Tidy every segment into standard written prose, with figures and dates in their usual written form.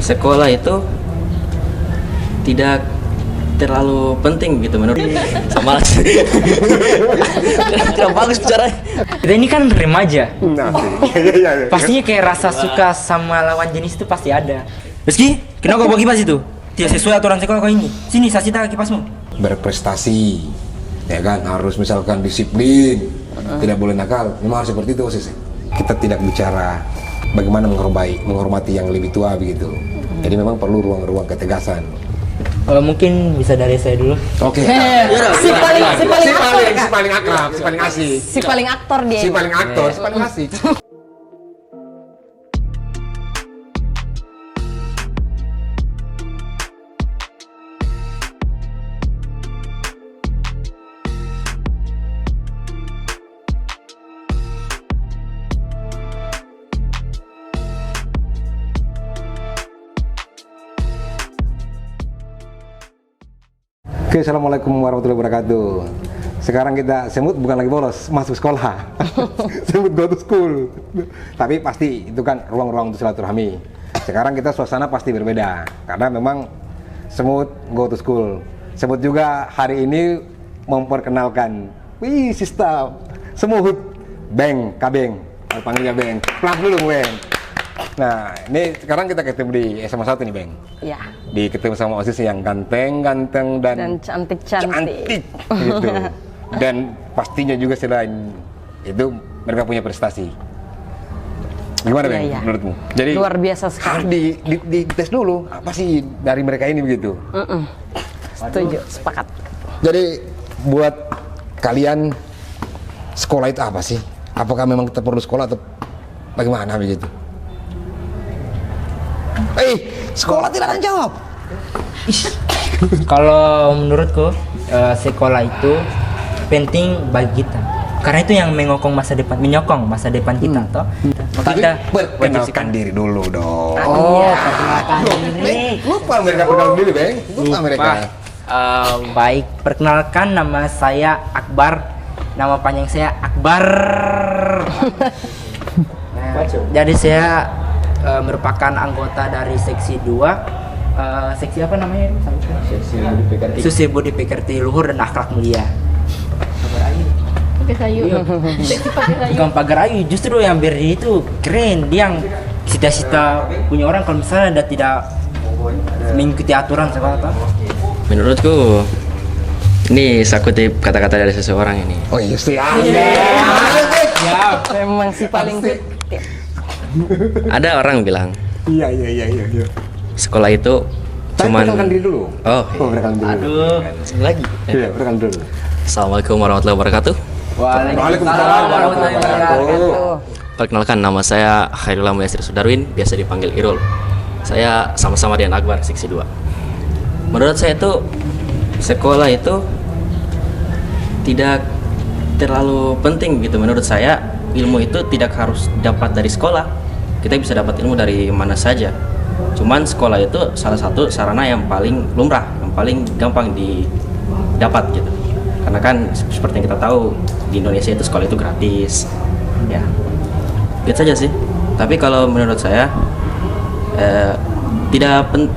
sekolah itu tidak terlalu penting gitu menurut sama tidak bagus bicara. Kita ini kan remaja. Iya. Pastinya kayak rasa suka sama lawan jenis itu pasti ada. Meski, kenapa kau bagi kipas itu? Tidak sesuai aturan sekolah kau ini. Sini, saya cita kipasmu. Berprestasi, ya kan, harus misalkan disiplin, tidak boleh nakal. Memang harus seperti itu OSIS. Kita tidak bicara bagaimana menghormati yang lebih tua begitu. Jadi memang perlu ruang-ruang ketegasan. Kalau mungkin bisa dari saya dulu. Oke. Si paling akrab, si paling asik. Si paling aktor dia. Si paling aktor, si paling asik. Oke, assalamualaikum warahmatullahi wabarakatuh. Sekarang kita semut bukan lagi bolos, masuk sekolah. Semut go to school. Tapi pasti itu kan ruang-ruang untuk silaturahmi. Sekarang kita suasana pasti berbeda karena memang semut go to school. Semut juga hari ini memperkenalkan, wih sistem semut Beng, Kabeng, panggilnya Beng. Pelan dulu Beng. Nah, ini sekarang kita ketemu di SMA 1 nih, Beng. Iya. Di ketemu sama OSIS yang ganteng dan cantik. Gitu. Dan pastinya juga selain itu mereka punya prestasi. Gimana, Beng, menurutmu? Jadi luar biasa sekali. Harus di tes dulu apa sih dari mereka ini begitu. Setuju, sepakat. Jadi buat kalian sekolah itu apa sih? Apakah memang kita perlu sekolah atau bagaimana begitu? Sekolah tidak akan jawab. Kalau menurutku sekolah itu penting bagi kita. Karena itu yang menyokong masa depan kita toh. Tapi perkenalkan diri dulu dong. Perkenalkan diri. Lupa mereka perkenalkan diri, Beng. Lupa mereka. Baik, perkenalkan nama saya Akbar. Nama panjang saya Akbar. Jadi saya merupakan anggota dari seksi 2. Seksi apa namanya? Seksi Budi Pekerti Luhur dan Akhlak Mulia. Pakai kayu. Bukan pagar ayu, justru yang berdiri itu keren. Dia yang cita-cita punya orang kalau misalnya ada tidak mengikuti aturan sekolah. Menurutku ini saya kutip kata-kata dari seseorang ini. Oh iya, Ya, memang si paling Ada orang bilang Iya. sekolah itu cuman perkenalkan diri dulu. Oh, Perkenalkan diri dulu. lagi. Iya, perkenalkan dulu. Assalamualaikum warahmatullahi wabarakatuh. Waalaikumsalam warahmatullahi wabarakatuh. Perkenalkan, nama saya Khairullah Muyassir Sudarwin, biasa dipanggil Irul. Saya sama-sama dengan Akbar, seksi 2. Menurut saya itu sekolah itu tidak terlalu penting gitu. Menurut saya ilmu itu tidak harus dapat dari sekolah. Kita bisa dapat ilmu dari mana saja. Cuman sekolah itu salah satu sarana yang paling lumrah, yang paling gampang didapat gitu. Karena kan seperti yang kita tahu di Indonesia itu sekolah itu gratis. Ya, gitu saja sih. Tapi kalau menurut saya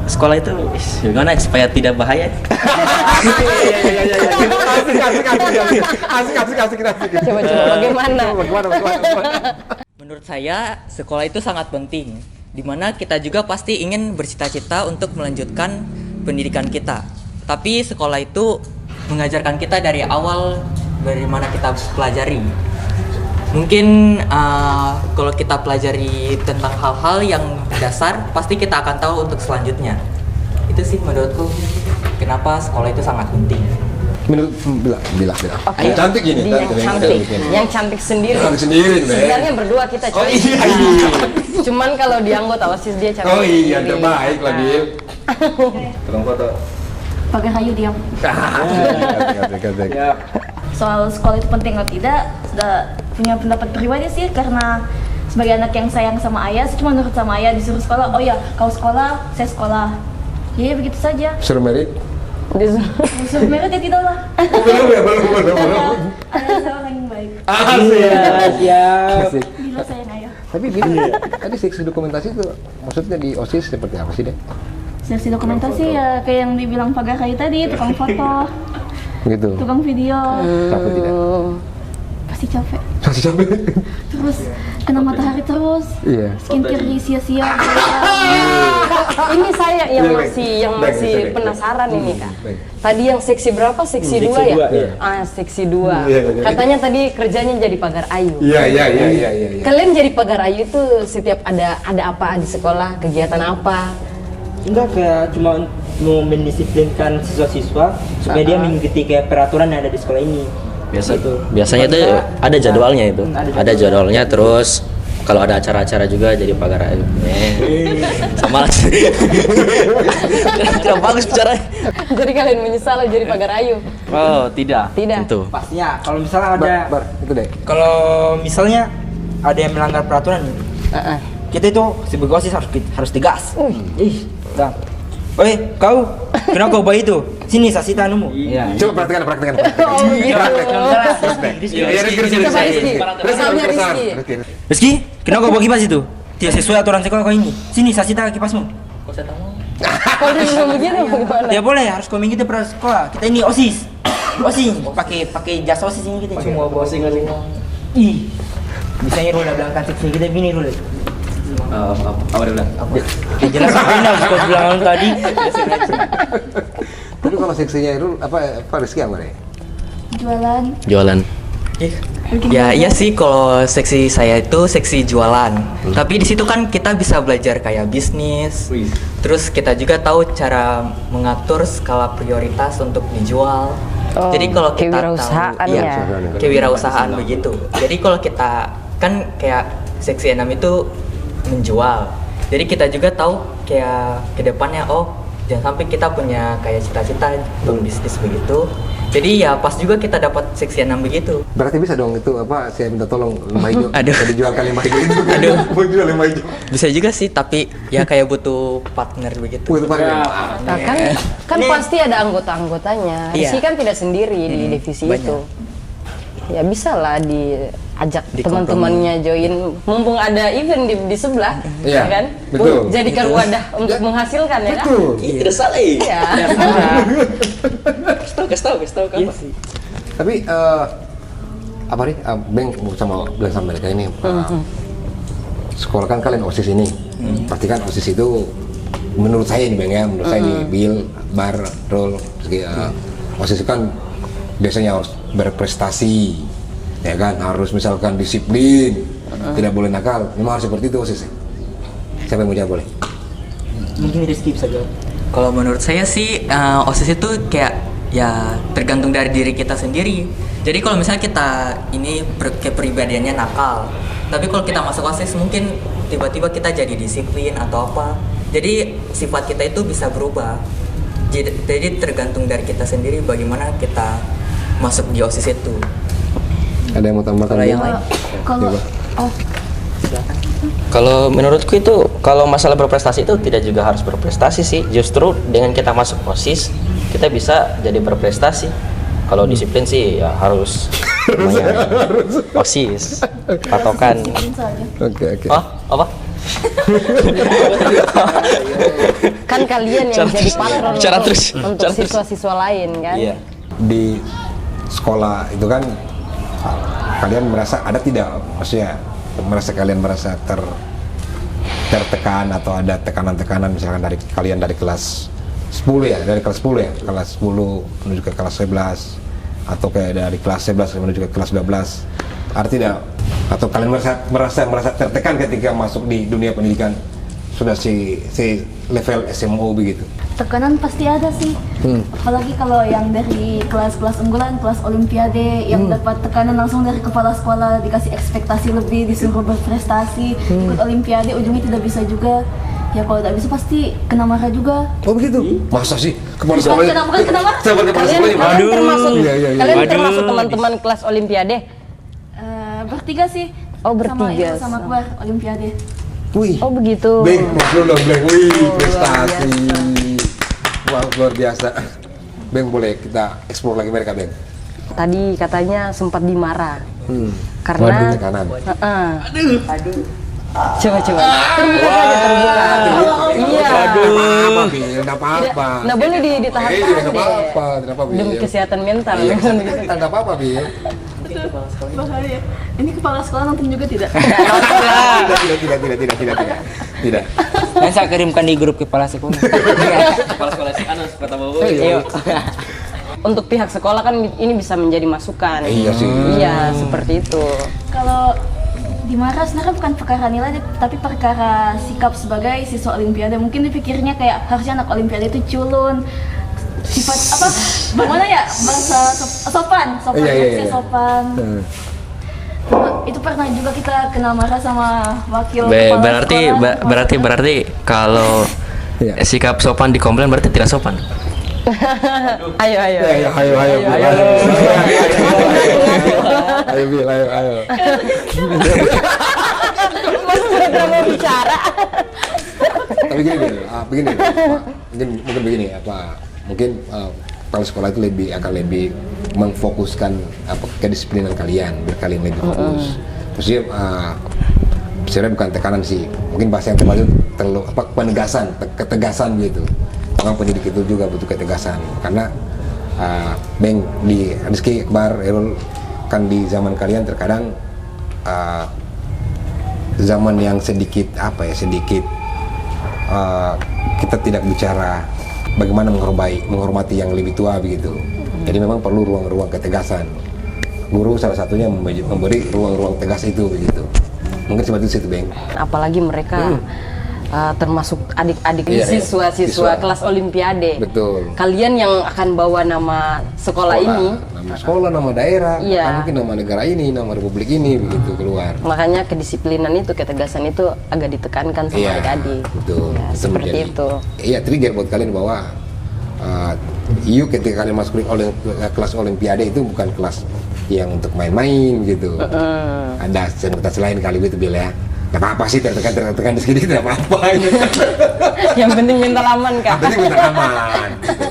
sekolah itu gimana supaya tidak bahaya? Asik. Coba bagaimana? Menurut saya, sekolah itu sangat penting, di mana kita juga pasti ingin bercita-cita untuk melanjutkan pendidikan kita. Tapi sekolah itu mengajarkan kita dari awal dari mana kita pelajari. Mungkin kalau kita pelajari tentang hal-hal yang dasar, pasti kita akan tahu untuk selanjutnya. Itu sih menurutku kenapa sekolah itu sangat penting. Menurut bila. Oke. Cantik ini. Yang cantik sendiri. Beng. Sebenarnya berdua kita Oh cantik. iya. Cuman kalau di anggota OSIS dia cantik. Oh iya, sendiri. terbaik lagi. Tolong foto. Pakai kayu diam. Cantik. Soal sekolah itu penting atau tidak, sudah punya pendapat pribadi sih, karena sebagai anak yang sayang sama ayah, saya cuma nurut sama ayah, disuruh sekolah. Oh ya, kau sekolah, saya sekolah. Ya begitu saja. Suruh merit. Disuruh merit ya tidak lah. Belum. Ayah saya orang yang baik. Asik. Ya. Asik. Bila sayang ayah. Tapi gini, tadi seksi dokumentasi itu maksudnya di OSIS seperti apa sih deh? Seleksi dokumentasi ya kayak yang dibilang Pak Gakai tadi, tukang foto, Gitu. tukang video, Capek tidak? pasti capek. Masih capek? Terus kena matahari terus, Iya. skincare di sia-sia. Ini saya yang Iya, masih baik. penasaran ini Kak. Baik. Tadi yang seksi berapa? Seksi 2 ya? iya. Ah, seksi 2. Iya, iya. Katanya tadi kerjanya jadi pagar ayu. Iya. Kalian jadi pagar ayu itu setiap ada apa di sekolah, kegiatan apa? Enggak, kayak cuma mau mendisiplinkan siswa-siswa supaya dia mengikuti kayak peraturan yang ada di sekolah ini. Biasanya itu ada jadwalnya itu. Ada jadwalnya terus kalau ada acara-acara juga jadi pagar ayu. Sama lah. Tidak bagus bicara. Jadi kalian menyesal jadi pagar ayu? Oh, tidak. Tidak. Tentu. Pastinya kalau misalnya ada Itu deh. kalau misalnya ada yang melanggar peraturan, Heeh. kita itu sebagai OSIS harus tegas. Nah. Oi, kau kenapa kau bawa itu? Sini saksi tanumu. Iya. Coba praktekkan. Oh gitu. Iya, Rizky. Coba Rizky. Misalnya Rizky. Rizky, kenapa kau bawa kipas itu? Tidak sesuai aturan sekolah kau ini. Sini saksi tahu kipasmu. Kalau dia bilang begitu bagaimana? Tidak boleh, harus kau mengikuti peraturan sekolah. Kita ini OSIS. OSIS pakai jas OSIS ini kita. Cuma bawa singa-singa. Ih. Misalnya Rula belakang seksi kita begini Rula. Apa dia bilang? Yang jelas apa ini harus kau bilang tadi. Tapi kalau seksinya itu apa Rizky apa deh? Jualan. Ya iya sih, kalau seksi saya itu seksi jualan. Tapi di situ kan kita bisa belajar kayak bisnis. Terus kita juga tahu cara mengatur skala prioritas untuk dijual. Oh, Jadi kalau kita kewirausahaan tahu, iya, ya? kewirausahaan begitu. Jadi kalau kita kan kayak seksi 6 itu menjual. Jadi kita juga tahu kayak ke depannya, oh jangan sampai kita punya kayak cita-cita untuk bisnis begitu. Jadi ya pas juga kita dapat seksi 6 begitu. Berarti bisa dong itu apa saya minta tolong lemah hijau. Aduh. Jadi jualkan lemah hijau itu. Aduh. Mau jual lemah hijau. Bisa juga sih, tapi ya kayak butuh partner begitu. Itu paling. Nah, kan pasti ada anggota-anggotanya. Iya. Rizky kan tidak sendiri di divisi banyak. itu. Ya bisa lah diajak Di teman-temannya join, mumpung ada event di sebelah, Iya, ya kan? betul. Jadikan wadah untuk menghasilkan ya kan? Betul. Tidak salah. Iya. Kasih tahu kapan? Tapi apa nih? Beng sama bilang sama mereka ini. Sekolah kan kalian OSIS ini. Pasti kan OSIS itu menurut saya ini Beng ya, menurut saya ini Bill, Bar, Roll, OSIS itu kan biasanya harus berprestasi, ya kan, harus misalkan disiplin, tidak boleh nakal. Memang harus seperti itu OSIS. Siapa yang mau jawab boleh? Mungkin Rizky bisa jawab. Kalau menurut saya sih OSIS itu kayak ya tergantung dari diri kita sendiri. Jadi kalau misalnya kita ini kepribadiannya nakal, tapi kalau kita masuk OSIS mungkin tiba-tiba kita jadi disiplin atau apa. Jadi sifat kita itu bisa berubah. Jadi tergantung dari kita sendiri bagaimana kita masuk di OSIS itu. Ada yang mau tambahkan? Kalau yang Beng? lain? Kalau Kalau menurutku itu kalau masalah berprestasi itu tidak juga harus berprestasi sih. Justru dengan kita masuk OSIS kita bisa jadi berprestasi. Kalau disiplin sih ya harus namanya OSIS patokan. Oke. Oh apa? Kan kalian yang jadi patron untuk siswa-siswa lain kan? Iya. Di sekolah itu kan kalian merasa ada tidak, maksudnya kalian merasa tertekan atau ada tekanan-tekanan misalkan dari kalian dari kelas 10 ya, kelas 10 menuju ke kelas 11 atau kayak dari kelas 11 menuju ke kelas 12, ada tidak atau kalian merasa tertekan ketika masuk di dunia pendidikan sudah si level SMO begitu? tekanan pasti ada sih. Apalagi kalau yang dari kelas-kelas unggulan, kelas olimpiade yang dapat tekanan langsung dari kepala sekolah, dikasih ekspektasi lebih, disuruh berprestasi, ikut olimpiade, ujungnya tidak bisa juga. Ya kalau tidak bisa pasti kena marah juga. Oh begitu? Masa sih? Kepala Bukan kena marah. Saya kepala sekolahnya. Kalian termasuk, Iya. kalian termasuk teman-teman kelas olimpiade? Bertiga sih. Oh, bertiga. Sama keluar olimpiade. Wih. Oh begitu. Beng, maklum dong Beng. Wih, prestasi. Wah, luar biasa. Beng, boleh kita explore lagi mereka, Beng? Tadi katanya sempat dimarah. Waduh, Karena tekanan. Coba. Terbuka saja, terbuka. Iya. Tidak apa-apa. Nggak boleh ditahan Tidak deh. apa-apa, tidak apa-apa. Demi kesehatan mental. Iya, tidak apa-apa, Bil. Bahaya. Ini kepala sekolah nonton juga tidak? Tidak. Dan saya kirimkan di grup kepala sekolah. Kepala sekolah Kota Bau. Iya. Untuk pihak sekolah kan ini bisa menjadi masukan. Iya sih. Iya, seperti itu. Kalau dimarah sebenarnya bukan perkara nilai tapi perkara sikap sebagai siswa olimpiade. Mungkin dipikirnya kayak harusnya anak olimpiade itu culun, sifat apa, bagaimana ya, bangsa sopan Iya. harusnya sopan. Itu pernah juga kita kena marah sama wakil kepala Berarti kalau Iya. sikap sopan dikomplain berarti tidak sopan. Ayo. Ayo, Bil, ayo. Mas sudah mau bicara. Tapi gini, Bil, begini, Pak. Mungkin begini mungkin kalau sekolah itu akan lebih memfokuskan kedisiplinan kalian, biar kalian lebih fokus. Maksudnya sebenarnya bukan tekanan sih, mungkin bahasa yang tepat itu terlalu penegasan, ketegasan gitu. Orang pendidik itu juga butuh ketegasan, karena Bang di Rizky, Akbar, Erul, kan di zaman kalian terkadang zaman yang sedikit kita tidak bicara bagaimana menghormati yang lebih tua begitu. Jadi memang perlu ruang-ruang ketegasan. Guru salah satunya memberi ruang-ruang tegas itu begitu. Mungkin seperti itu, Bang. Apalagi mereka termasuk adik-adik siswa kelas olimpiade. Betul. Kalian yang akan bawa nama sekolah ini. Nama sekolah, nama daerah, Iya. bahkan mungkin nama negara ini, nama republik ini begitu keluar. Makanya kedisiplinan itu, ketegasan itu agak ditekankan sama adik-adik. Betul. Ya, seperti itu. Iya, trigger buat kalian bahwa ketika kalian masuk kelas olimpiade itu bukan kelas yang untuk main-main gitu. Ada senioritas lain kali itu, Bil, ya. Gak apa-apa sih, tertekan di sini tidak apa-apa. Yang penting mental aman, Kak. Yang penting benar aman. Gitu.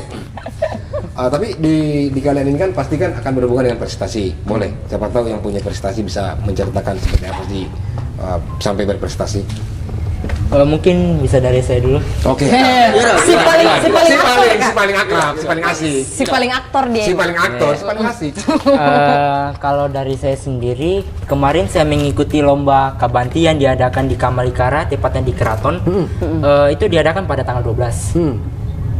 Tapi di kalian ini kan pasti kan akan berhubungan dengan prestasi. Boleh, siapa tahu yang punya prestasi bisa menceritakan seperti apa sih sampai berprestasi. Mungkin bisa dari saya dulu. Oke. Si paling akrab, si paling asik. Si paling aktor dia. Si paling aktor, si paling asik. Kalau dari saya sendiri, kemarin saya mengikuti lomba Kabanti yang diadakan di Kamalikara, tepatnya di Keraton. Itu diadakan pada tanggal 12.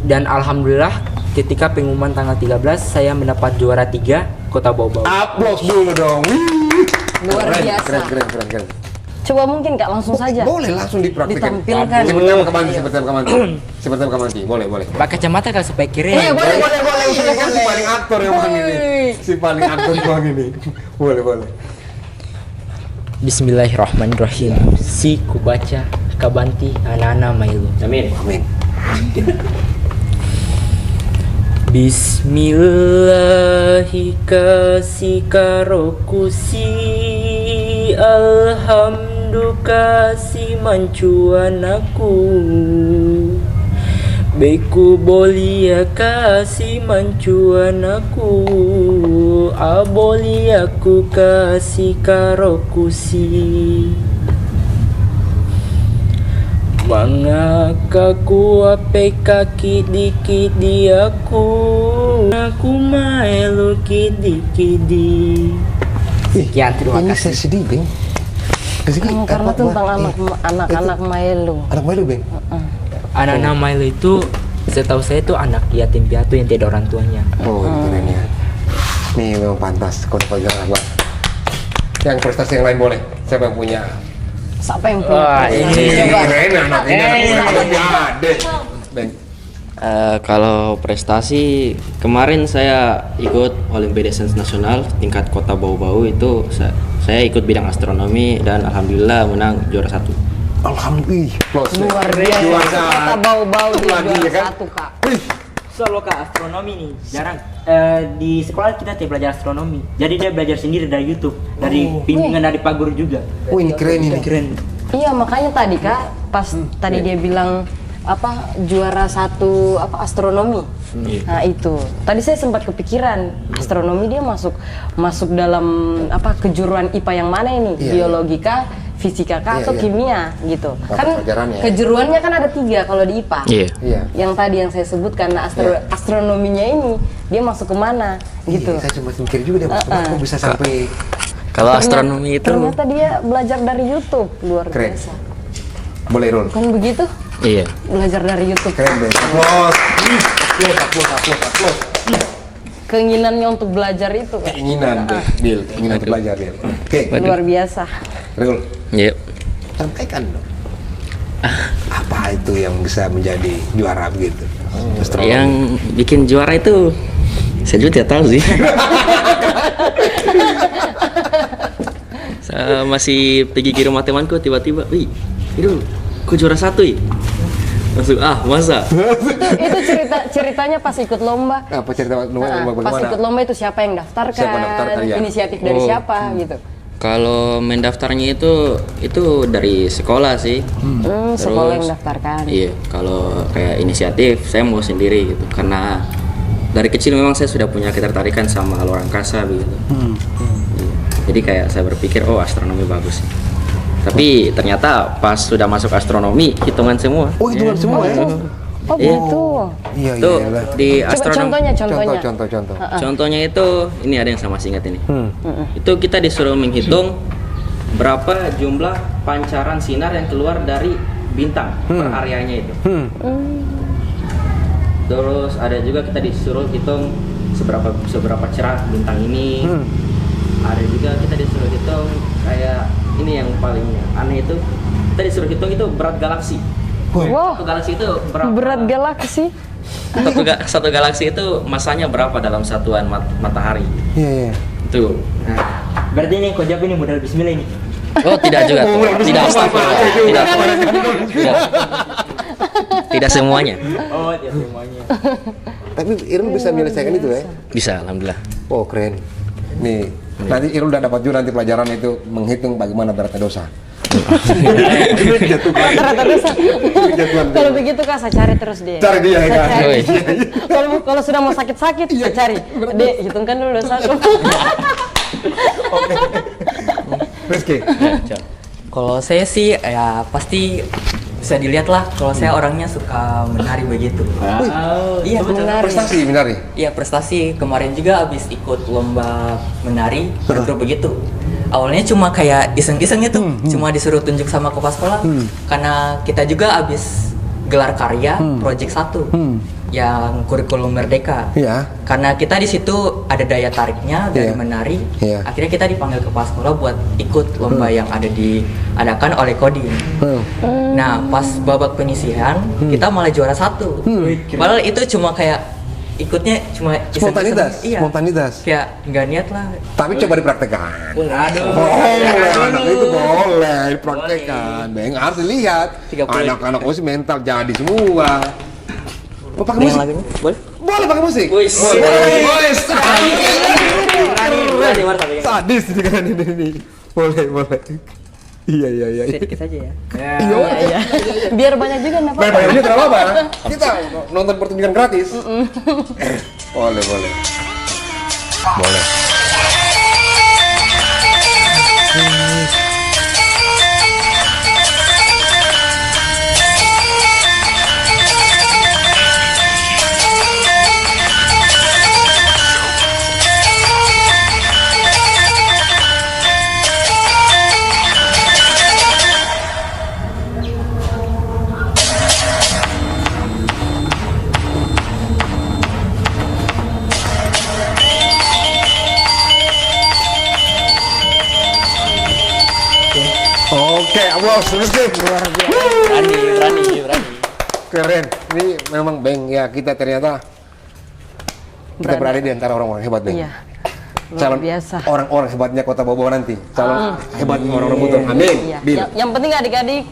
Dan alhamdulillah ketika pengumuman tanggal 13 saya mendapat juara 3 Kota Bau. Aplaus dulu dong. Luar biasa. Keren. Coba mungkin Kak langsung saja. Boleh langsung dipraktikkan. Ditampilkan. Seperti apa Kamanti. Boleh. Pakai kacamata kalau supaya keren. Boleh. Ini kan si paling aktor yang bang ini. Si paling aktor bang ini. Boleh. Bismillahirrahmanirrahim. Si kubaca Kabanti anak-anak mailu. Amin. Bismillahi kasih karokusi, alhamdu kasih mancuan aku, beku bolia kasih mancuan aku, aboli aku kasih karokusi. Mangakaku ape kaki dikit di aku maelu kidi. Sekian, terima Ini kasih. saya sedih, Bang. Karena tentang anak-anak Maelu. Anak Maelu, Bang. Anak-anak Maelu itu, setahu saya itu anak yatim piatu yang tidak ada orang tuanya. Oh, keren ya. Nih memang pantas kalau pegang Akbar. Yang prestasi yang lain boleh. Siapa yang punya? Siapa yang punya? Wah, ini Keren anak Olimpiade. Bang. Kalau prestasi, kemarin saya ikut Olimpiade Sains Nasional tingkat Kota Bau itu saya ikut bidang astronomi dan alhamdulillah menang juara 1. Alhamdulillah. Luar biasa. Kota Bau di Lagi, juara ya kan? 1, Kak. Solo Kak, astronomi nih jarang. Di sekolah kita tidak belajar astronomi. Jadi dia belajar sendiri dari YouTube, dari bimbingan dari Pak Guru juga. Oh, ini keren ini. Keren. Iya, makanya tadi Kak, pas tadi dia bilang juara 1 astronomi. Nah, itu. Tadi saya sempat kepikiran, astronomi dia masuk dalam kejuruan IPA yang mana ini? Iya. Biologi kah, fisika kah atau Iya. kimia gitu. Mata Kan pelajarannya. kejuruannya kan ada 3 kalau di IPA. Iya. Iya. Yang tadi yang saya sebutkan, nah astronominya ini dia masuk kemana gitu. Iya, saya cuma mikir juga dia kok bisa sampai Kalau astronomi itu Ternyata dia belajar dari YouTube, luar Keren. biasa. boleh roll. Kan begitu? iya. Belajar dari YouTube. Keren deh. Applause. Keinginannya untuk belajar itu kan Keinginan deh, Bil. Keinginan untuk belajar dia. Oke, luar biasa. Rul, Iya. sampaikan dong. Apa itu yang bisa menjadi juara begitu? Astronomi. Yang bikin juara itu saya juga tidak tahu sih. Saya masih pergi ke rumah temanku tiba-tiba, wih, itu kok juara 1 ya? Langsung masa? Itu ceritanya pas ikut lomba. Apa cerita Nah, bagaimana? pas ikut lomba itu siapa yang daftarkan, Siapa daftarkan, ya. inisiatif dari Oh. siapa gitu. Kalau mendaftarnya itu dari sekolah sih. Sekolah yang Terus, daftarkan. Iya, kalau kayak inisiatif saya mau sendiri gitu karena dari kecil memang saya sudah punya ketertarikan sama luar angkasa begitu. Iya. Jadi kayak saya berpikir astronomi bagus. Tapi ternyata pas sudah masuk astronomi hitungan semua. Oh, hitungan semua ya? Oh Iya. begitu. Iya, Itu iya. di Coba astronomi. contohnya. Contoh. Contohnya itu ini ada yang sama singkat ini. Itu kita disuruh menghitung berapa jumlah pancaran sinar yang keluar dari bintang per areanya itu. Terus ada juga kita disuruh hitung seberapa cerah bintang ini. Ada juga kita disuruh hitung kayak ini yang paling aneh itu kita disuruh hitung itu berat galaksi. Wow, Satu galaksi itu berapa? berat galaksi. Satu galaksi itu masanya berapa dalam satuan matahari? Iya. Itu. Berarti ini kau jawab ini modal bismillah ini. Oh tidak juga tuh. Tidak astagfirullah. Tidak. Tidak semuanya. Oh, dia semuanya. Tapi Irul bisa menyelesaikan itu ya? Bisa, alhamdulillah. Oh, keren. Nih, nanti Irul udah dapat juga nanti pelajaran itu menghitung bagaimana beratnya dosa. Rata-rata dosa. Kalau begitu Kak, saya cari terus deh. Cari dia, Saya Kak. cari. Oi. Kalau sudah mau sakit-sakit, saya cari. Dek, hitungkan dulu dosaku. Rizky. Kalau saya sih ya pasti bisa dilihat lah kalau saya orangnya suka menari begitu. Iya betul. Menari. Prestasi menari. Iya prestasi kemarin juga habis ikut lomba menari grup begitu. Awalnya cuma kayak iseng-iseng itu, cuma disuruh tunjuk sama kepala sekolah karena kita juga habis gelar karya project 1 yang kurikulum merdeka. Iya. Karena kita di situ ada daya tariknya dari Iya. menari. Iya. Akhirnya kita dipanggil ke kepala sekolah buat ikut lomba yang ada diadakan oleh Kodim. Nah, pas babak penyisihan kita malah juara 1. Padahal itu cuma kayak ikutnya cuma iseng-iseng. Spontanitas. Iya. Spontanitas. Kayak nggak niat lah. Tapi coba dipraktekkan. Aduh. Boleh, itu boleh dipraktekkan. Beng harus dilihat. 30. Anak-anak musik mental jadi semua. Mau pakai musik? Lagunya boleh? Boleh pakai musik. Wih, Boleh. Berani Marta. Sadis ini. Boleh. Iya. Sedikit saja ya. Iya. Biar banyak juga enggak apa-apa. Bayarnya tidak apa-apa. Kita nonton pertunjukan gratis. Boleh. Boleh. Oke, aplaus Rizky. Luar biasa. berani. Keren. Ini memang Beng ya kita ternyata kita berada di antara orang-orang hebat Beng. Iya. Luar Calon biasa. orang-orang hebatnya Kota Bogor nanti. Calon hebatnya orang-orang Buton. Amin. Iya. Bil. Yang penting adik-adik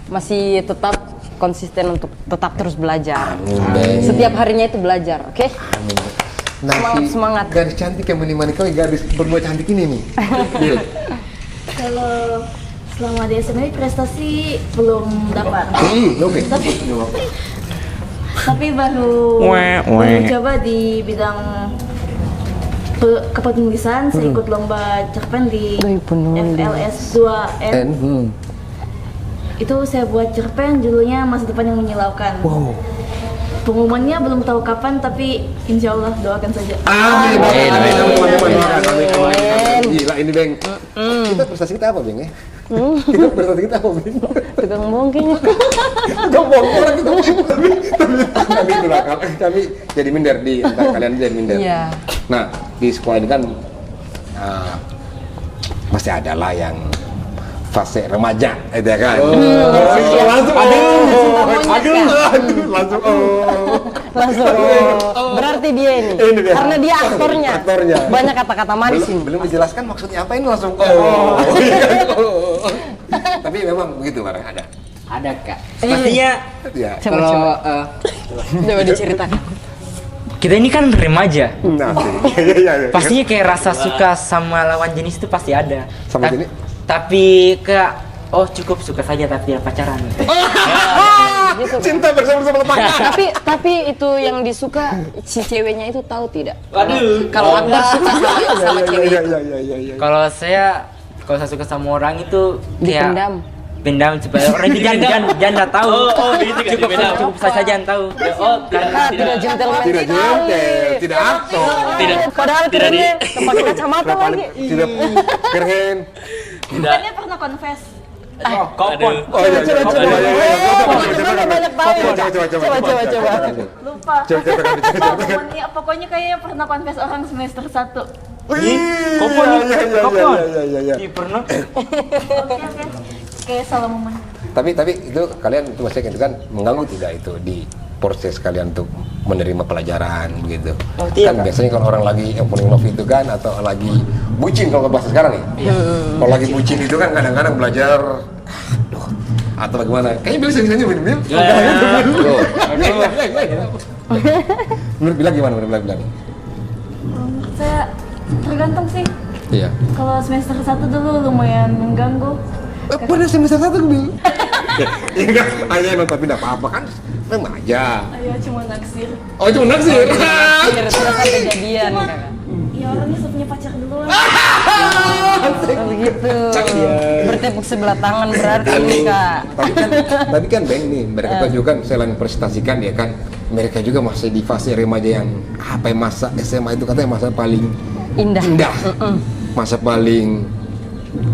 masih tetap konsisten untuk tetap terus belajar. Beng. Setiap harinya itu belajar, oke? Semangat. Gadis cantik yang menemani kau gadis berdua cantik ini nih. Bil. Kalau selama di SMA prestasi belum dapat. Oke. Tapi baru coba di bidang kepenulisan. Saya ikut lomba cerpen di Wih, penulis. FLS 2N. itu saya buat cerpen judulnya Masa Depan yang Menyilaukan. Wow. Pengumumannya belum tahu kapan, tapi insya Allah doakan saja. Amin. Amin, amin. Amin. Gila ini, Beng. Kita prestasi kita apa, Beng ya? Kita prestasi kita apa, Beng? Tukang bohong kayaknya. Tukang bohong orang itu. Tapi kami itulah, kami jadi minder di antara kalian jadi minder. Iya. Nah, di sekolah ini kan masih ada lah yang fase remaja, itu ya kan? Langsung, Langsung. Berarti dia ini. Ini dia. Karena dia aktornya. Aktornya. Banyak kata-kata manis ini. Belum dijelaskan maksudnya apa ini langsung. Tapi memang begitu barang ada. Ada kak. Pastinya Ya. Kalau Coba diceritakan. kita ini kan remaja. Nah, iya. Pastinya kayak rasa suka sama lawan jenis itu pasti ada. Sama Ta- jenis? Tapi cukup suka saja tapi tidak pacaran. Gitu, kan? Cinta bersama-sama lepas. tapi itu yang disuka si ceweknya itu tahu tidak? Waduh. Kalau Akbar suka sama cewek itu Iya. Kalau saya suka sama orang itu kayak dipendam. pendam supaya orang itu jangan tahu. Cukup saya saja yang tahu. Tidak gentleman Tidak sekali. gentle, tidak aktor. Padahal kerennya pakai kacamata lagi. Tidak keren. Bukannya pernah confess? Oh iya. Banyak tahu ya. Coba. Lupa. Pokoknya kayaknya pernah confess orang semester 1. Iya. Pernah? Oke. Kayak salah momen. Tapi itu kalian itu maksudnya itu kan mengganggu tidak itu di proses kalian untuk menerima pelajaran begitu. Kan biasanya kalau orang lagi yang paling love itu kan atau lagi bucin kalau bahasa sekarang nih. Kalau lagi bucin itu kan kadang-kadang belajar atau bagaimana. Kayaknya Bil sering-sering minum. Menurut Bila gimana menurut Bila? Menurut saya tergantung sih. Iya. Kalau semester 1 dulu lumayan mengganggu. Pada semester 1 Bil. Ya enggak, hanya emang tapi enggak apa-apa kan remaja. Ayo cuma naksir. Oh cuma naksir. Terus sampai jadian kakak. Ya orangnya sudah punya pacar duluan. Begitu. Bertepuk sebelah tangan berarti ini kak. Tapi kan Beng nih, mereka juga selain presentasikan ya kan, mereka juga masih di fase remaja yang apa ya, masa SMA itu katanya masa paling Indah. Masa paling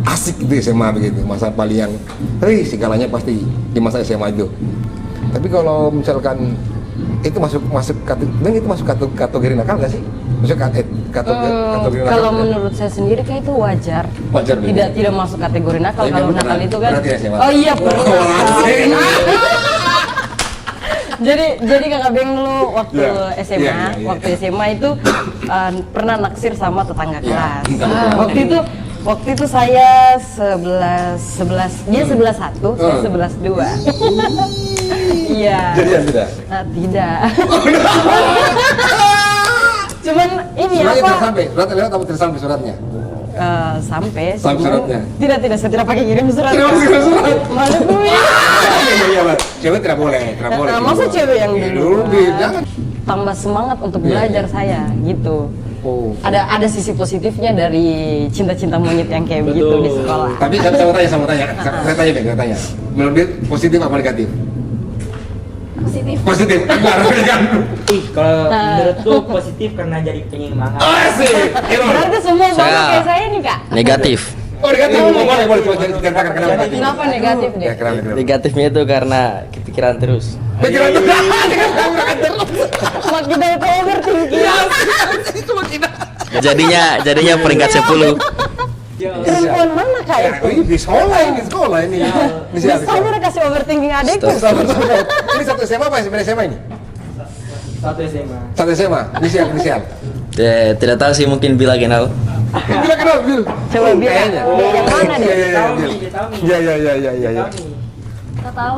asik itu SMA begitu, masa paling yang segalanya pasti di masa SMA itu. Tapi kalau misalkan itu masuk kategori nakal nggak sih? Maksudnya kategori nakal? Kalau menurut saya sendiri kayak itu wajar. Wajar, Tidak masuk kategori nakal. Tapi Kalau kamu nakal pernah- itu kan. pernah tidak SMA? Oh iya pernah. asik. Jadi kakak Beng dulu waktu Iya. SMA, Iya. waktu SMA itu pernah naksir sama tetangga kelas. Waktu itu saya 11, dia 11-1, saya 11-2. Iya. Jadian tidak? Tidak. Cuman ini Suratnya apa? tersampai, surat lewat atau tersampai suratnya? Sampai Sampai cuman- suratnya? Tidak, saya tidak pakai kirim surat. Tidak pakai kirim surat? Malu gue. Iya, Mas. Cewek tidak boleh. Masa cewek yang dulu? Jangan. Tambah semangat untuk Iya, belajar iya. saya gitu. Oh. Ada sisi positifnya dari cinta-cinta monyet yang kayak begitu di sekolah. Tapi sama tanya. Saya tanya. Menurut dia positif apa negatif? Positif. Positif. Enggak, kan? Kalau menurutku positif karena jadi penyemangat. Asik. Berarti semua sama Saya- kayak saya nih kak. Negatif. Oh, negatif. Boleh coba ceritakan kenapa negatif. Kenapa negatif deh? Ya, kenapa? Negatifnya itu karena kepikiran terus. Pikiran tuh. Makin dari overthinking. Jadinya peringkat 10. Perempuan mana kak itu? Oh, di sekolah ini. Di Bisa udah kasih overthinking adekku. Ini satu SMA apa sebenarnya SMA ini? Satu SMA. Satu SMA. Inisial. Tidak tahu sih, mungkin Bila kenal. Bila kenal, Bil. Coba bilang. Yang mana deh? Iya. Kita tahu.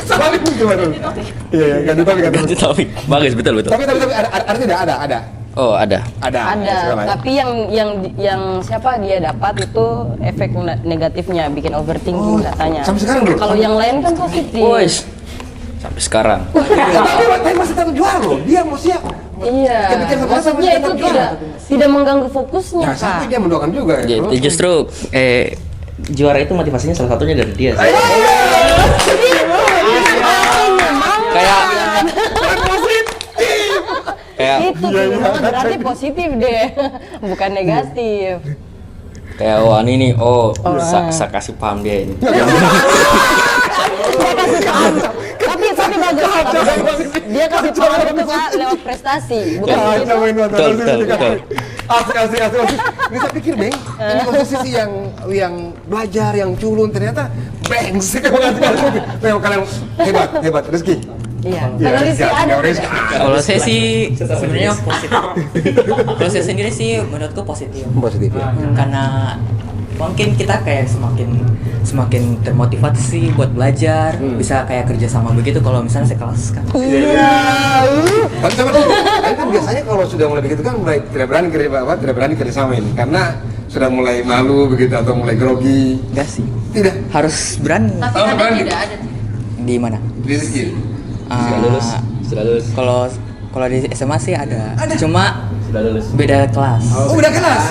Salah itu gimana? Iya, ganti topik. Bagus, betul. Tapi artinya ada. Oh, ada. Ada, tapi yang siapa dia dapat itu efek negatifnya bikin overthinking katanya. sampai sekarang belum? Kalau yang lain kan positif. Woi, sampai sekarang. Tapi masih tetap juara loh. Dia mau siap. Iya. Kepikiran apa, Maksudnya tetap itu juara. tidak mengganggu fokusnya Ya, sampai kak. dia mendoakan juga. Jadi justru juara itu motivasinya salah satunya dari dia sih. Kayak Itu berarti positif deh, bukan negatif. kayak wah ini nih saya kasih paham dia ini. Tapi bagus. Dia kasih power itu Kak lewat prestasi, bukan Betul. Asik. Ini saya pikir, Beng, ini posisi yang belajar, yang culun, ternyata brengsek. Memang kalian hebat, Rizky. Iya. Iya, Kalau Rizky ada. Rizky. Kalau saya sih sebenarnya positif. Kalau saya sendiri sih menurutku positif. Positif ya. Karena mungkin kita kayak semakin termotivasi buat belajar, bisa kayak kerja sama begitu kalau misalnya sekelas kan. Tapi kan biasanya kalau sudah mulai begitu kan mulai tidak berani kerjasamain karena sudah mulai malu begitu atau mulai grogi. Enggak sih. Tidak. Harus berani. Tapi Oh, kadang berani. tidak ada. Di Di mana? Rizky. Sudah lulus. Kalau di SMA sih ada. Cuma Sudah lulus. beda kelas. Oh, udah kelas.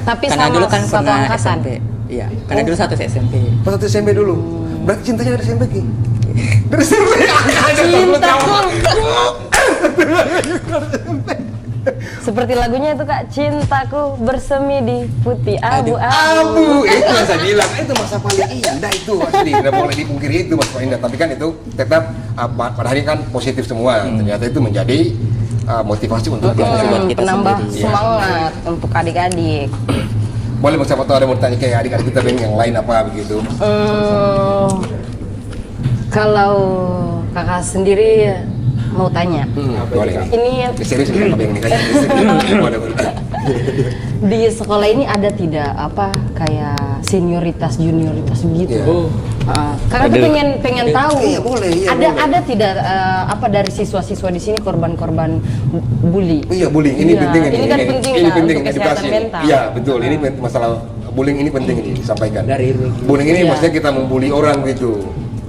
Tapi Karena sama dulu kan satu pernah angkatan. SMP. Iya, karena dulu satu SMP. Pas satu SMP dulu. Berarti cintanya dari SMP, Ki? Dari SMP. Seperti lagunya itu Kak, cintaku bersemi di putih abu-abu. Abu, itu yang saya bilang, itu masa paling indah itu asli, tidak boleh dipungkiri itu masa paling indah. Tapi kan itu tetap pada hari kan positif semua. Ternyata itu menjadi motivasi untuk belajar. buat kita Penambah sendiri. semangat untuk adik-adik. Boleh siapa tahu ada mau tanya kayak adik-adik kita yang lain apa begitu. Kalau kakak sendiri mau tanya, Boleh. ini Serius ini apa yang nikah? Boleh. di sekolah ini ada tidak apa kayak senioritas junioritas begitu? Iya. Kakak tuh pengen tahu. Iya, boleh, iya, boleh. Ada tidak apa dari siswa-siswa di sini korban-korban bully? Iya, bullying ini Iya, penting ini kan penting, ini Kak, penting untuk kesehatan edukasi. mental. Iya, betul. Ini masalah bullying ini penting ini disampaikan. Bullying ini Iya. maksudnya kita membuli orang gitu.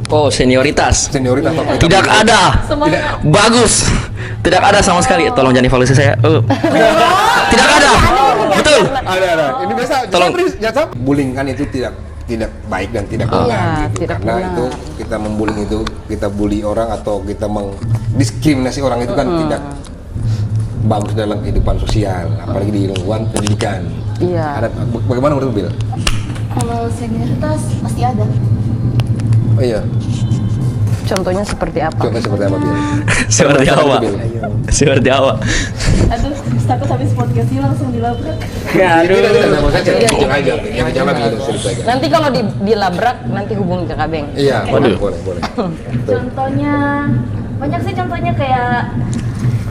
Oh, senioritas. Senioritas atau Tidak ada. Bagus. Tidak ada sama sekali. Tolong jangan evaluasi saya. Tidak ada. Betul. Ada. Ini biasa. Tolong. Jasa. Bullying kan itu tidak baik dan tidak benar Iya, gitu. tidak Karena benar. itu kita membullying itu kita bully orang atau kita mendiskriminasi orang itu kan tidak bagus dalam kehidupan sosial, apalagi di lingkungan pendidikan. Iya. Ada bagaimana menurut Bil? Kalau senioritas pasti ada. Oh iya. Contohnya seperti apa? Contoh seperti apa Bil? Seperti apa? Bil? Seperti apa? Aduh, takut habis podcast ini langsung dilabrak. Tidak mau saja. Jangan begitu cerita aja. Nanti kalau dilabrak nanti hubungi ke Kabeng. Iya, boleh. Betul. Contohnya banyak sih contohnya kayak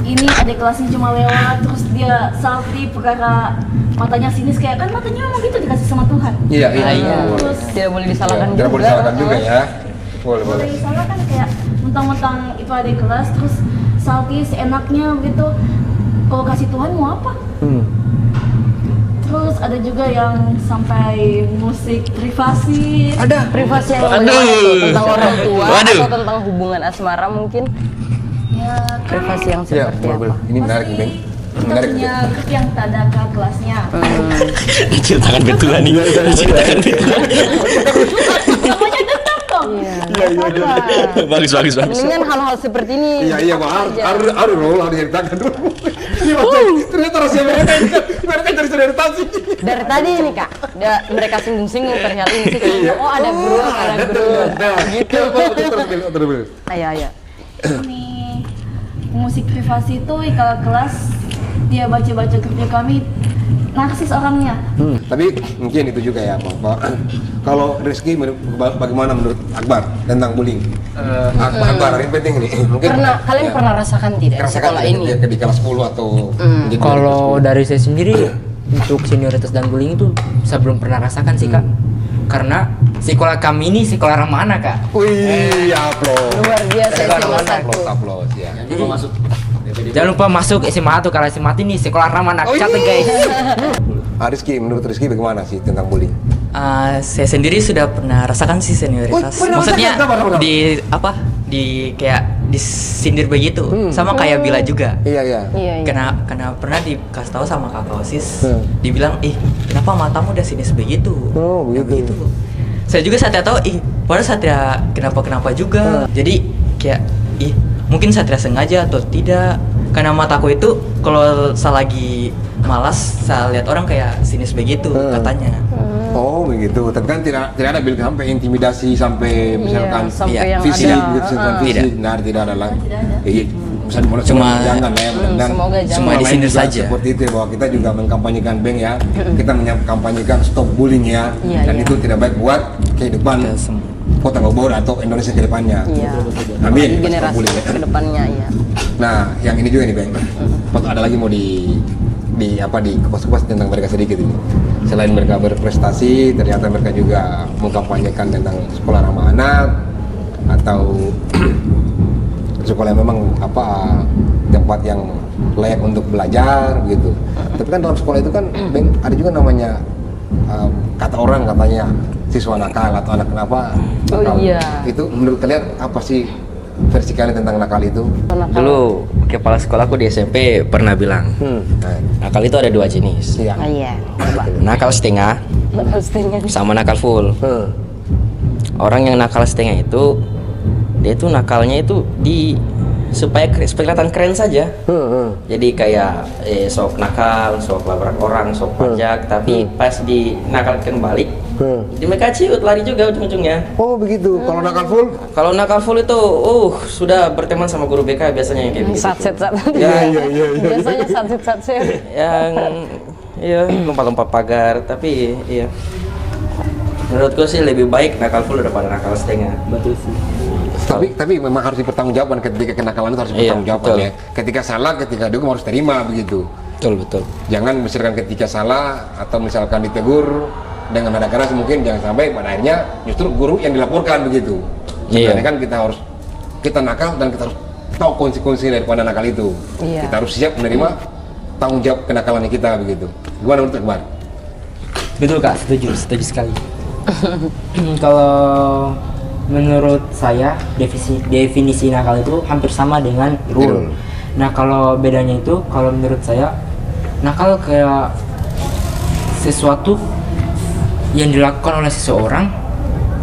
ini adik kelasnya cuma lewat terus dia salty perkara matanya sinis kayak kan matanya memang gitu dikasih sama Tuhan. Iya. Terus Tidak boleh disalahkan Tidak boleh salahkan juga ya. Boleh. boleh salah kan kayak mentang-mentang itu adik kelas terus salty seenaknya begitu. Kalau kasih Tuhan mau apa? Terus ada juga yang sampai musik privasi. Ada. Privasi yang Aduh. bagaimana tuh? Tentang orang tua Waduh. atau tentang hubungan asmara mungkin? Ya, kan Privasi yang Ya, seperti boleh. apa? Ini menarik nih, Bang. kita Menarik. punya grup yang tak ada kakak kelasnya. Diceritakan betulan nih. Diceritakan betulan. Namanya tetap dong. Iya. Bagus. Mendingan hal-hal seperti ini. Iya, Bang. Harus ceritakan dulu. Ini macam ternyata rahasia mereka dari senioritas. Dari tadi ini Kak, mereka singgung-singgung ternyata ini sih. Oh ada grup, ada grup. Gitu. Terus Bil. Ayo. Ini musik privasi itu kalau kelas dia baca-baca kerja kami narsis orangnya. Tapi mungkin itu juga ya, Pak. Kalau Rizky bagaimana menurut Akbar tentang bullying? Akbar yang penting ini. Mungkin Kalian pernah rasakan tidak di rasakan sekolah ini? di kelas 10 atau di Kalau dari saya sendiri untuk senioritas dan bullying itu saya belum pernah rasakan sih Kak. Karena sekolah kami ini sekolah ramah anak Kak. Wih, aplaus. Luar biasa SMA satu. Aplaus ya. Jangan lupa masuk SMA tuh kalau SMA ini sekolah ramah anak. Catat guys. Rizky, menurut Rizky bagaimana sih tentang bullying? Saya sendiri sudah pernah rasakan sih senioritas. Oh, pernah Maksudnya rasakan? Pernah. di kayak disindir begitu, sama kayak Bila juga. Iya. Iya. Karena pernah dikasih tahu sama kakak OSIS, dibilang, kenapa matamu udah sinis begitu? Oh, Ya, begitu. saya juga Satria tahu, padahal Satria kenapa juga. Jadi kayak mungkin Satria sengaja atau tidak. Karena mataku itu kalau saya lagi malas, saya lihat orang kayak sinis begitu katanya. Oh begitu, tapi kan tidak ada bilang sampai intimidasi sampai misalkan sampai yang fisik ada, gitu, sentuhan fisik, tidak ada lah. Cuma jangan lah ya, mudah-mudahan semoga jangan. Cuma di lain sini juga saja. seperti itu ya, bahwa kita juga mengkampanyekan Beng ya, kita mengkampanyekan stop bullying ya, Iya, dan iya. itu tidak baik buat kehidupan Kota Bogor atau Indonesia ke depannya. Iya. Amin. Di generasi Stop bullying ya. ke depannya ya. Nah, yang ini juga nih Beng, ada lagi mau di kupas-kupas tentang mereka sedikit ini. Selain mereka berprestasi, ternyata mereka juga mengkampanyekan tentang sekolah ramah anak atau sekolah yang memang tempat yang layak untuk belajar gitu. Tapi kan dalam sekolah itu kan Beng, ada juga namanya kata orang katanya siswa nakal atau anak kenapa nakal. iya. Itu menurut kalian apa sih versi kalian tentang nakal itu? Dulu kepala sekolahku di SMP pernah bilang, nakal itu ada 2 jenis. Iya. Iya. Nakal setengah Pastinya. sama nakal full. Orang yang nakal setengah itu, dia itu nakalnya itu supaya kelihatan keren saja. Jadi kayak sok nakal, sok labrak orang, sok pajak, tapi pas dinakalkan balik, jadi mereka ciut lari juga ujung-ujungnya. Oh begitu. Kalau nakal full? Kalau nakal full itu, sudah berteman sama guru BK biasanya yang kayak begitu. Satset. Ya, Biasanya satset. yang lompat-lompat pagar, tapi menurutku sih lebih baik nakal full daripada nakal setengah. Betul sih. Tapi memang harus dipertanggungjawabkan ketika kenakalan itu harus dipertanggungjawabkan betul. ya. Ketika salah, ketika dihukum harus terima begitu. Betul. Jangan misalkan ketika salah atau misalkan ditegur dengan nada keras mungkin jangan sampai pada akhirnya justru guru yang dilaporkan begitu. Sebenarnya kan kita nakal dan kita harus tahu konsekuensi daripada nakal itu. Iya. Kita harus siap menerima tanggung jawab kenakalan kita begitu. Gimana menurut Akbar? Betul Kak, setuju sekali. Kalau menurut saya definisi nakal itu hampir sama dengan Irul. Nah kalau bedanya itu, kalau menurut saya nakal kayak sesuatu yang dilakukan oleh seseorang,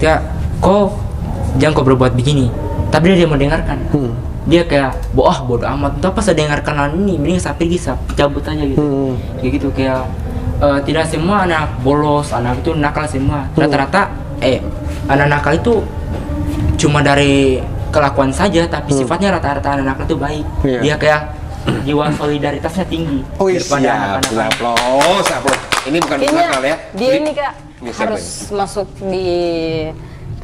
jangan kau berbuat begini, tapi dia mendengarkan. Dia kayak bodoh amat, entah apa saya dengarkan hal ini, mending saya pergi, saya cabut aja gitu. Kayak gitu, kayak tidak semua anak bolos, anak itu nakal semua. Rata-rata anak nakal itu cuma dari kelakuan saja, tapi sifatnya rata-rata anak nakal itu baik. Dia kayak jiwa solidaritasnya tinggi daripada anak-anak. Aplaus. Ini bukan nakal ya. Dia ini Kak Ini harus masuk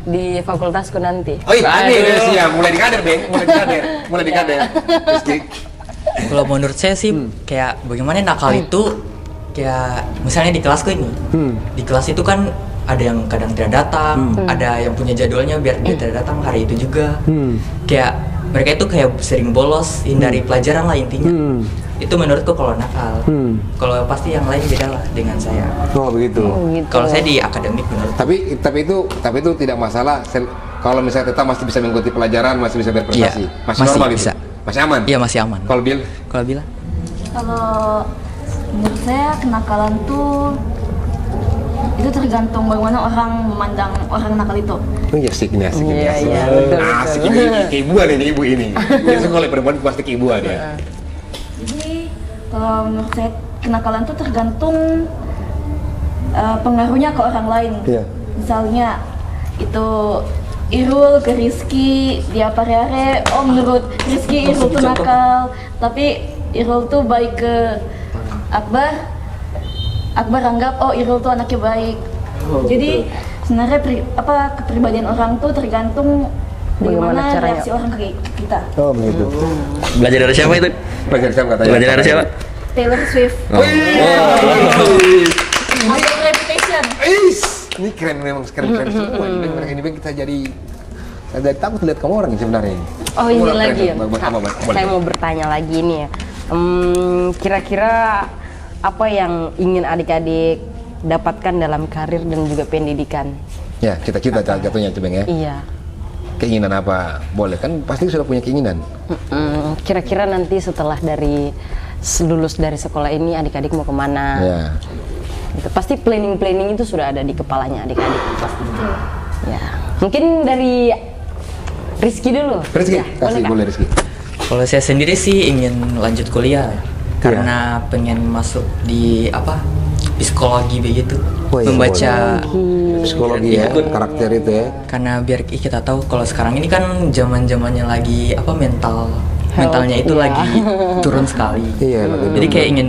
di fakultasku nanti. Oh iya, ini siap. Mulai dikader, Beng. Mulai dikader. Kalau menurut saya sih kayak bagaimana nakal itu kayak misalnya di kelasku ini. Di kelas itu kan ada yang kadang tidak datang, ada yang punya jadwalnya biar dia tidak datang hari itu juga. Kayak mereka itu kayak sering bolos, hindari pelajaran lah intinya. Itu menurutku kalau nakal. Kalau pasti yang lain beda lah dengan saya. Oh begitu. Kalau saya di akademik menurut. Tapi itu tidak masalah. Kalau misalnya tetap masih bisa mengikuti pelajaran, masih bisa berprestasi, Iya, masih masih normal bisa. itu. Masih aman. Iya masih aman. Kalau Bill, Kalau bilang Kalau menurut saya kenakalan tuh itu tergantung bagaimana orang memandang orang nakal itu. oh iya asik ini. Iya, betul. Asik ini keibuan ini ibu ini. Biasanya kalau perempuan itu pasti keibuan ya. Jadi kalau menurut saya kenakalan tuh tergantung pengaruhnya ke orang lain. Iya. Misalnya itu Irul ke Rizky, dia pare-are, menurut Rizky Irul tuh nakal, tapi Irul tuh baik ke Akbar. Akbar anggap Irul tuh anaknya baik. Jadi sebenarnya kepribadian orang tuh tergantung Bagaimana bagaimana caranya? reaksi orang ke kita. Oh begitu. Belajar dari siapa itu? Belajar siapa katanya? Belajar dari siapa? Taylor Swift. Under Reputation. Ini keren memang keren semua. Ini Beng kita jadi takut lihat kamu orang sebenarnya. Oh ini Keren, lagi ya. Boleh. Saya mau bertanya lagi nih ya. Kira-kira apa yang ingin adik-adik dapatkan dalam karir dan juga pendidikan? Ya, cita-cita jatuhnya tuh Beng ya. Iya. Keinginan apa? Boleh kan pasti sudah punya keinginan. Kira-kira nanti setelah lulus dari sekolah ini adik-adik mau kemana? Ya. Itu pasti planning itu sudah ada di kepalanya adik-adik. Ya, mungkin dari Rizky dulu. Rizky, Ya, kasih Kak? boleh Rizky. Kalau saya sendiri sih ingin lanjut kuliah karena pengen masuk di psikologi begitu, Oh iya, membaca Psikologi ya, Ikut. karakter itu ya. karena biar kita tahu kalau sekarang ini kan zaman-zamannya lagi mentalnya itu iya. lagi turun sekali. Iya, Jadi kayak ingin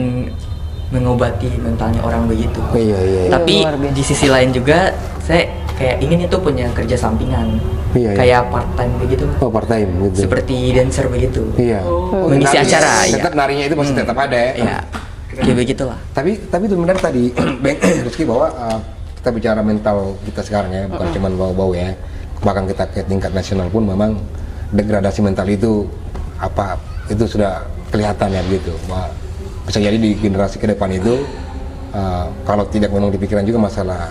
mengobati mentalnya orang begitu. Iya, iya. Tapi Luar biasa. di sisi lain juga saya kayak ingin itu punya kerja sampingan, Iya, iya. kayak part time begitu, Oh, part time gitu. seperti dancer begitu. Iya. Mengisi nari- acara, ya. Tetap narinya itu masih tetap ada ya. Ya, kayak begitulah. Tapi itu benar tadi Bang Rizky bahwa kita bicara mental kita sekarang ya, bukan cuma bau-bau ya. Bahkan kita ke tingkat nasional pun memang degradasi mental itu itu sudah kelihatan ya gitu. Bahwa bisa jadi di generasi ke depan itu kalau tidak memang dipikiran juga masalah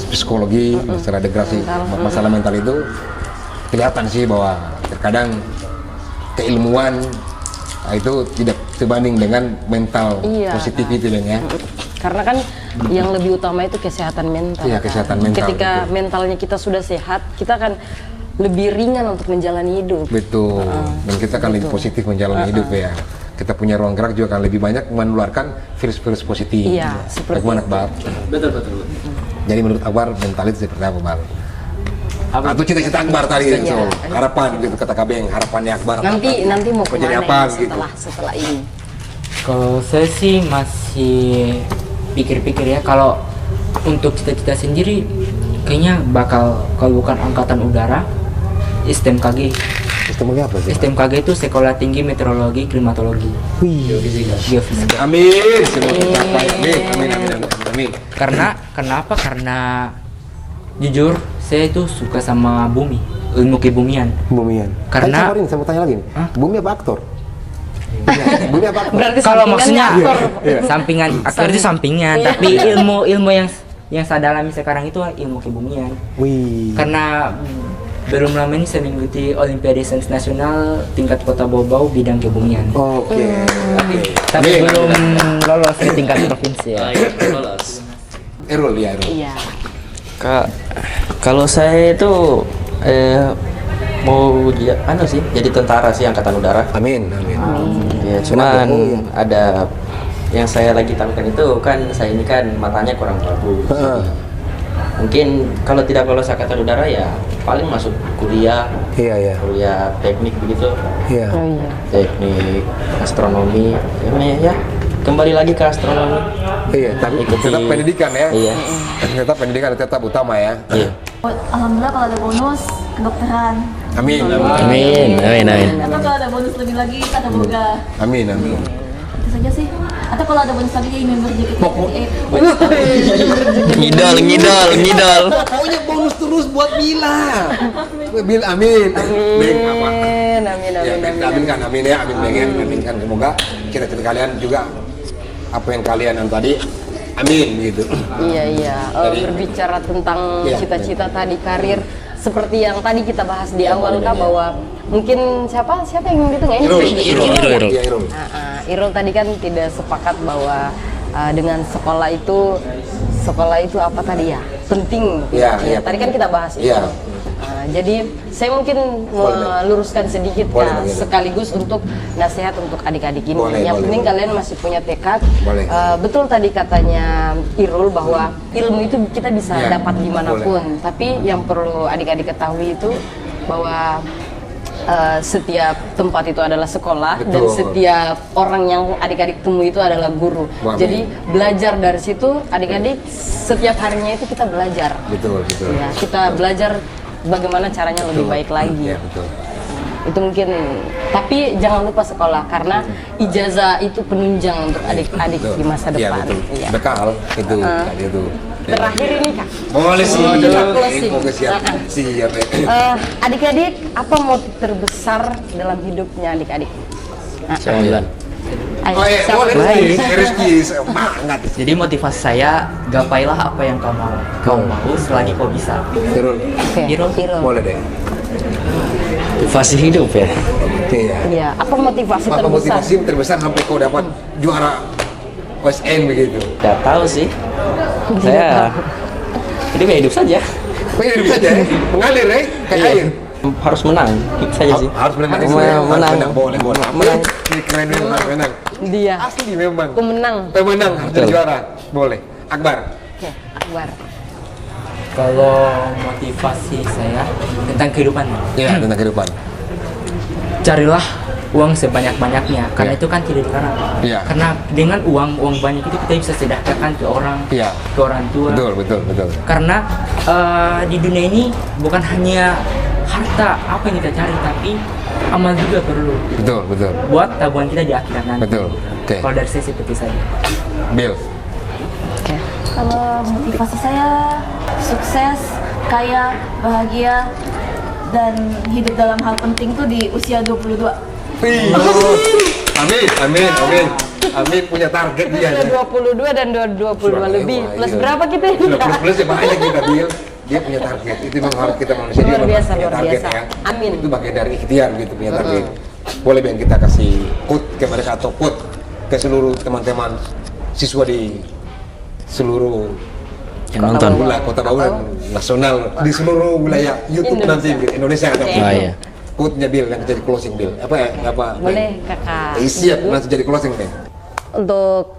psikologi, masalah degradasi, masalah mental itu kelihatan sih bahwa terkadang keilmuan itu tidak sebanding dengan mental Iya. positif itu Bang ya. Karena kan yang lebih utama itu kesehatan mental. Iya, kan. kesehatan mental, Ketika betul. mentalnya kita sudah sehat, kita akan lebih ringan untuk menjalani hidup. Betul. Dan kita akan lebih positif menjalani hidup ya. Kita punya ruang gerak juga akan lebih banyak menularkan virus-virus positif. Iya, seperti Bagaimana itu. Akbar? Betul. Jadi menurut Akbar mental itu seperti apa Bang? Apa? Atau cita-cita Akbar tadi Iya. so, harapan gitu kata Kabeng, harapannya Akbar Nanti mau jadi kemana apa ya gitu? setelah ini? Kalau saya sih masih pikir-pikir ya, kalau untuk cita-cita sendiri kayaknya bakal, kalau bukan angkatan udara, STMKG. Sistemnya apa sih? STMKG itu Sekolah Tinggi Meteorologi Klimatologi. Geofisika. Amin. Semoga tercapai. Amin. Kenapa? Karena jujur saya itu suka sama bumi, ilmu kebumian. Bumian. Karena- saya mau tanya lagi nih. Hah? Bumi apa aktor? Bumi apa aktor? Berarti Kalau sampingannya maksudnya aktor. sampingan, aktor itu sampingan, Iya. tapi ilmu yang saya dalami sekarang itu ilmu kebumian. Wih. Karena belum lama ini saya mengikuti Olimpiade Sains Nasional tingkat Kota Bau-Bau bidang kebumian. Oke. Tapi Amin. belum lolos ke tingkat provinsi ya. Lolos. Errol ya, Errol. Iya. Kalau saya itu mau jadi tentara sih angkatan udara. Amin. Ya, cuman ada yang saya lagi takutkan itu kan saya ini kan matanya kurang bagus. Heeh. Mungkin kalau tidak lolos angkatan udara ya paling masuk kuliah Iya. teknik begitu, Iya. Oh iya. teknik astronomi. Ya, kembali lagi ke astronomi. Iya, tapi Ikuti- tetap pendidikan ya. Iya. Tetap pendidikan tetap utama ya. Iya. Alhamdulillah kalau ada bonus kedokteran. Amin. Atau kalau ada bonus lebih lagi kata boga. Amin. Itu saja sih. Atau kalau ada bonus lagi jadi member JKT. Ngidal. Pokoknya bonus terus buat Bila. Bil, amin. Beng, apa? Amin. Ya, amin kan, amin ya, amin kan. Semoga cita-cita kalian juga apa yang kalian tadi, amin gitu. Iya. Berbicara tentang Iya, cita-cita tadi karir, seperti yang tadi kita bahas di awal Kak, bahwa mungkin siapa yang gitu nggak ini? Irul. Iya, Irul. Irul tadi kan tidak sepakat bahwa dengan sekolah itu apa tadi ya? Penting. Iya. Tadi kan kita bahas itu. Iya. Jadi saya mungkin meluruskan sedikit Boleh, Kak, boleh. sekaligus untuk nasihat untuk adik-adik ini. Boleh, Yang boleh, penting boleh. kalian masih punya tekad. Boleh. Betul tadi katanya Irul bahwa ilmu itu kita bisa Iya, dapat dimanapun. Tapi yang perlu adik-adik ketahui itu bahwa setiap tempat itu adalah sekolah. Dan Betul. setiap orang yang adik-adik temui itu adalah guru. Wah, Jadi belajar dari situ adik-adik setiap harinya itu kita belajar. Betul. Ya, kita belajar bagaimana caranya lebih baik lagi. Iya, betul. Itu mungkin, tapi jangan lupa sekolah karena ijazah itu penunjang untuk adik-adik di masa Iya, depan. betul. Iya. Bekal itu tadi itu. Terakhir ini Kak, Boleh sih. Closing. Oke, siap. Siap. adik-adik apa motif terbesar dalam hidupnya adik-adik? Sembilan. Ayo, Oh iya, siapa? boleh. Rizky, semangat. Jadi motivasi saya, gapailah apa yang kau mau selagi kau bisa. Irul, Oke, Irul. boleh deh. Motivasi hidup ya. Iya. Iya, apa motivasi Apa terbesar? motivasi terbesar sampai kau dapat juara OSN begitu? Tidak tahu sih. Saya hidup ya hidup saja. Pengen hidup saja ya? Mengalir ya? Kayak air? Harus menang saja sih. Harus menang. Menang. Boleh. Menang. Ini keren nih, harus menang. Dia Asli memang. pemenang. Pemenang harus jadi Betul. juara. Boleh. Akbar. Oke, Akbar. Kalau motivasi saya tentang kehidupan, Iya, tentang kehidupan. carilah uang sebanyak-banyaknya karena Iya. itu kan tidak dilarang. Iya. Karena dengan uang banyak itu kita bisa sedekahkan ke orang, Iya. ke orang tua. Betul. Karena di dunia ini bukan hanya harta apa yang kita cari, tapi amal juga perlu Betul. buat tabungan kita di akhirat nanti. Betul. Oke. Kalau dari saya seperti saja. Bill. Oke. Kalau motivasi saya sukses, kaya, bahagia, dan hidup dalam hal penting tuh di usia 22. Wih. Amin punya target dia. Sudah 22 dan 22 lebih. Wah, Plus iya. berapa kita ini? Sudah plus ya banyak kita Bill. Dia punya target. Itu memang harus kita manusia juga Luar biasa, punya luar target biasa. ya. Amin. Itu bagian dari ikhtiar gitu punya target. Boleh Ben kita kasih quote ke mereka atau quote ke seluruh teman-teman siswa di seluruh Yang nonton. Kota Bau dan nasional di seluruh wilayah YouTube nanti Indonesia ada. Ah, iya. Quote-nya Bill yang jadi closing Bill. Apa? Boleh kakak. Siap nanti jadi closing Ben. Untuk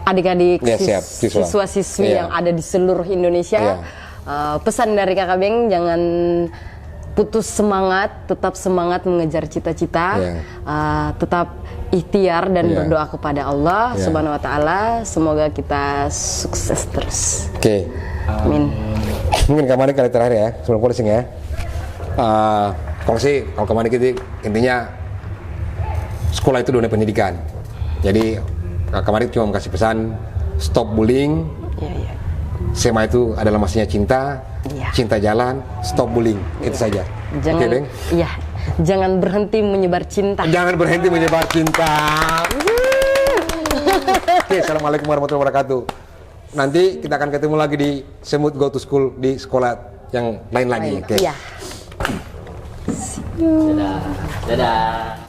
adik-adik Ya, siap. Siswa. siswa-siswi Iya. yang ada di seluruh Indonesia, Iya. pesan dari kakak Beng, jangan putus semangat, tetap semangat mengejar cita-cita, Iya. tetap ikhtiar dan Iya. berdoa kepada Allah Iya. Subhanahu Wa Taala. Semoga kita sukses terus. Oke. Amin. Mungkin kemarin kali terakhir ya, sebelum closing ya. Kalau kemarin kita intinya sekolah itu dunia pendidikan. Jadi kemarin cuma kasih pesan stop bullying. Iya. SMA itu adalah masanya cinta, Iya. cinta jalan, stop bullying. Itu saja. Jangan, Oke, Beng? iya, jangan berhenti menyebar cinta. Jangan berhenti menyebar cinta. Oke, assalamualaikum warahmatullahi wabarakatuh. Nanti kita akan ketemu lagi di Semut Go to School di sekolah yang lain lagi. Oke. Iya. Dadah.